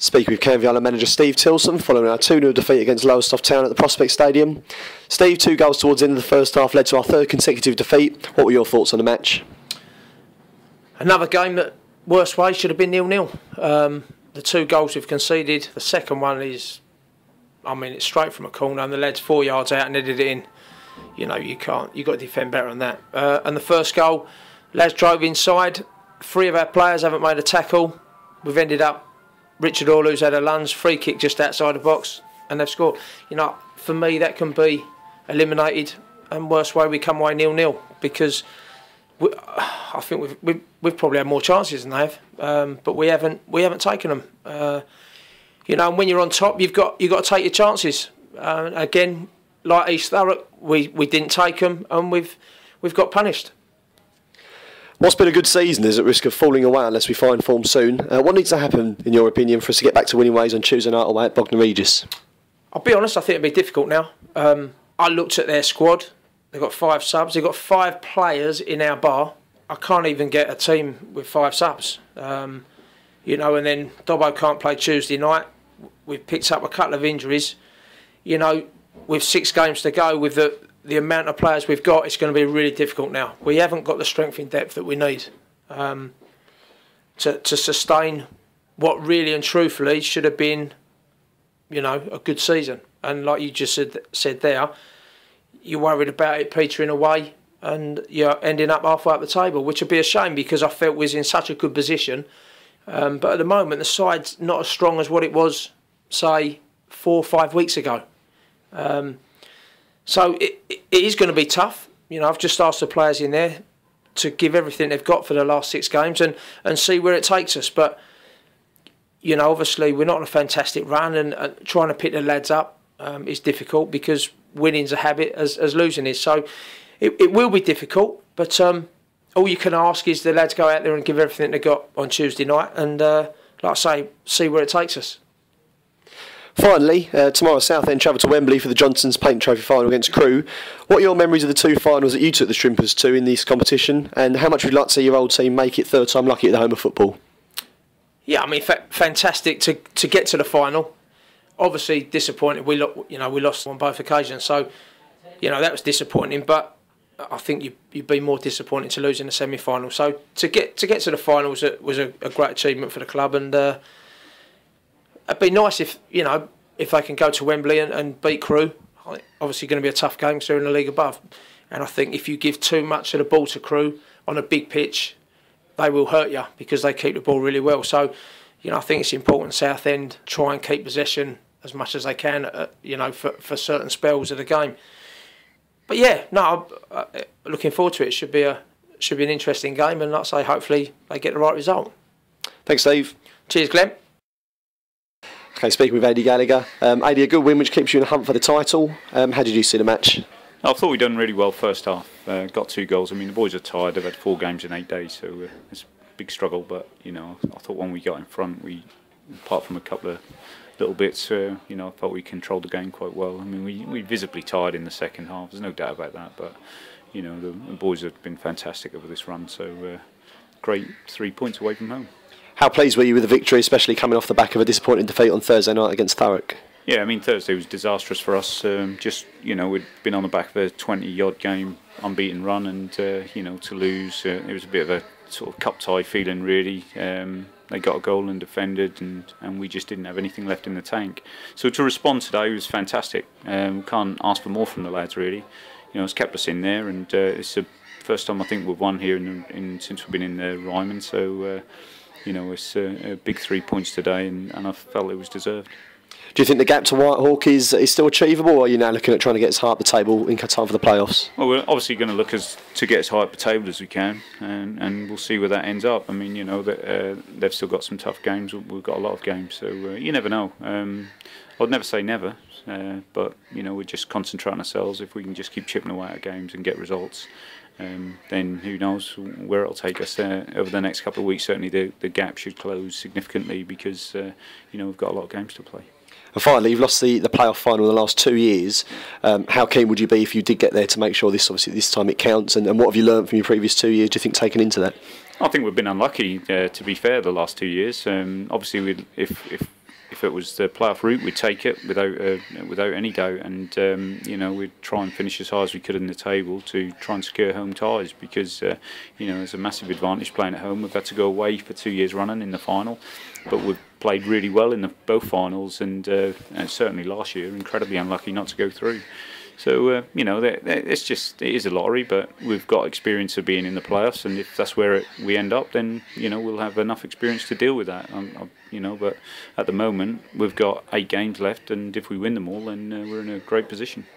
Speaking with Canvey manager Steve Tilson following our 2-0 defeat against Lowestoft Town at the Prospect Stadium. Steve, 2 goals towards the end of the first half led to our 3rd consecutive defeat. What were your thoughts on the match? Another game that, worst way, should have been 0-0. The 2 goals we've conceded, the second one is, I mean, it's straight from a corner and the lad's 4 yards out and headed it in. You know, you've got to defend better than that. And the first goal, lads drove inside. 3 of our players haven't made a tackle. We've ended up Richard Hall, who's had a lunge, free kick just outside the box, and they've scored. You know, for me, that can be eliminated, and worst way, we come away 0-0 because I think we've probably had more chances than they have, but we haven't taken them. You know, and when you're on top, you've got to take your chances. Again, like East Thurrock, we didn't take them, and we've got punished. What's been a good season is at risk of falling away unless we find form soon. What needs to happen, in your opinion, for us to get back to winning ways on Tuesday night away at Bognor Regis? I'll be honest, I think it'll be difficult now. I looked at their squad. They've got 5 subs. They've got 5 players in our bar. I can't even get a team with 5 subs. You know, and then Dobbo can't play Tuesday night. We've picked up a couple of injuries. You know, with 6 games to go, with the amount of players we've got, it's going to be really difficult now. We haven't got the strength in depth that we need to sustain what really and truthfully should have been, you know, a good season. And like you just said there, you're worried about it petering away and you're ending up halfway up the table, which would be a shame because I felt we was in such a good position. But at the moment, the side's not as strong as what it was, say, 4 or 5 weeks ago. So it is going to be tough. You know, I've just asked the players in there to give everything they've got for the last 6 games and see where it takes us. But, you know, obviously we're not on a fantastic run and trying to pick the lads up is difficult because winning's a habit as losing is. So it will be difficult, but all you can ask is the lads go out there and give everything they've got on Tuesday night and, like I say, see where it takes us. Finally, tomorrow Southend travel to Wembley for the Johnson's Paint Trophy final against Crewe. What are your memories of the 2 finals that you took the Shrimpers to in this competition, and how much would you like to see your old team make it 3rd time lucky at the home of football? Yeah, I mean, fantastic to get to the final. Obviously disappointed. We lost on both occasions, so you know that was disappointing. But I think you'd be more disappointed to lose in the semi-final. So to get to the final was a great achievement for the club, and it'd be nice if they can go to Wembley and beat Crewe. Obviously going to be a tough game because they're in the league above, and I think if you give too much of the ball to Crewe on a big pitch, they will hurt you because they keep the ball really well. So, you know, I think it's important Southend try and keep possession as much as they can, you know, for certain spells of the game. But yeah, no, I'm looking forward to it. It should be an interesting game, and like I say, hopefully they get the right result. Thanks, Steve. Cheers, Glenn. Okay, speaking with Ady Gallagher. Ady, a good win which keeps you in the hunt for the title. How did you see the match? I thought we'd done really well first half. Got 2 goals. I mean, the boys are tired. They've had 4 games in 8 days, so it's a big struggle. But you know, I thought when we got in front, apart from a couple of little bits, you know, I felt we controlled the game quite well. I mean, we visibly tired in the second half. There's no doubt about that. But you know, the boys have been fantastic over this run. So great 3 points away from home. How pleased were you with the victory, especially coming off the back of a disappointing defeat on Thursday night against Thurrock? Yeah, I mean, Thursday was disastrous for us. Just, you know, we'd been on the back of a 20-odd game unbeaten run, and, you know, to lose, it was a bit of a sort of cup tie feeling, really. They got a goal and defended, and we just didn't have anything left in the tank. So to respond today was fantastic. We can't ask for more from the lads, really. You know, it's kept us in there, and it's the first time I think we've won here since we've been in Ryman. So, you know, it's a big 3 points today, and I felt it was deserved. Do you think the gap to Whitehawk is still achievable, or are you now looking at trying to get as high up the table in time for the playoffs? Well, we're obviously going to look to get as high up the table as we can, and we'll see where that ends up. I mean, you know, they've still got some tough games. We've got a lot of games, so you never know. I'd never say never, but you know, we just concentrate on ourselves. If we can just keep chipping away at games and get results, then who knows where it'll take us over the next couple of weeks. Certainly the gap should close significantly because you know, we've got a lot of games to play. And finally, you've lost the playoff final in the last 2 years. How keen would you be if you did get there to make sure this time it counts? And what have you learned from your previous 2 years, do you think, taken into that? I think we've been unlucky, to be fair, the last 2 years. Obviously, if if it was the playoff route, we'd take it without any doubt, and you know, we'd try and finish as high as we could in the table to try and secure home ties, because you know, there's a massive advantage playing at home. We've had to go away for 2 years running in the final, but we've played really well in both finals, and certainly last year incredibly unlucky not to go through. So you know, it is a lottery, but we've got experience of being in the playoffs, and if that's where we end up, then you know, we'll have enough experience to deal with that. You know, but at the moment we've got 8 games left, and if we win them all, then we're in a great position.